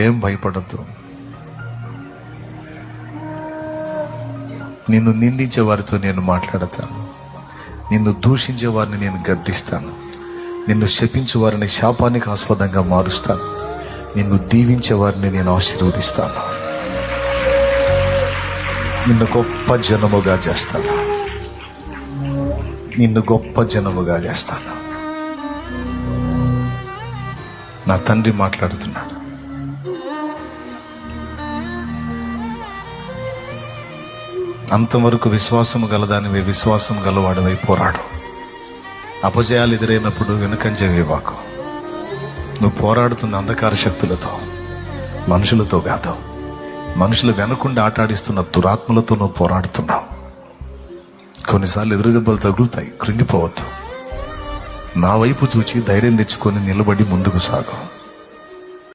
ఏం భయపడద్దు. నిన్ను నిందించే వారితో నేను మాట్లాడతాను, నిన్ను దూషించే వారిని నేను గద్దిస్తాను, నిన్ను శపించే వారిని శాపానికి ఆస్పదంగా మారుస్తాను, నిన్ను దీవించే వారిని నేను ఆశీర్వదిస్తాను, నిన్ను గొప్ప జనముగా చేస్తాను, నిన్ను గొప్ప జనముగా చేస్తాను. నా తండ్రి మాట్లాడుతున్నాడు. అంతవరకు విశ్వాసము గలదానివే, విశ్వాసం గలవాడివై పోరాడు. అపజయాలు ఎదురైనప్పుడు వెనుకంజ వేవాకు. నువ్వు పోరాడుతున్న అంధకార శక్తులతో, మనుషులతో కాదు, మనుషులు వెనకుండా ఆటాడిస్తున్న దురాత్మలతో నువ్వు పోరాడుతున్నావు. కొన్నిసార్లు ఎదురుదెబ్బలు తగులుతాయి, కృంగిపోవద్దు. నా వైపు చూచి ధైర్యం తెచ్చుకొని నిలబడి ముందుకు సాగు.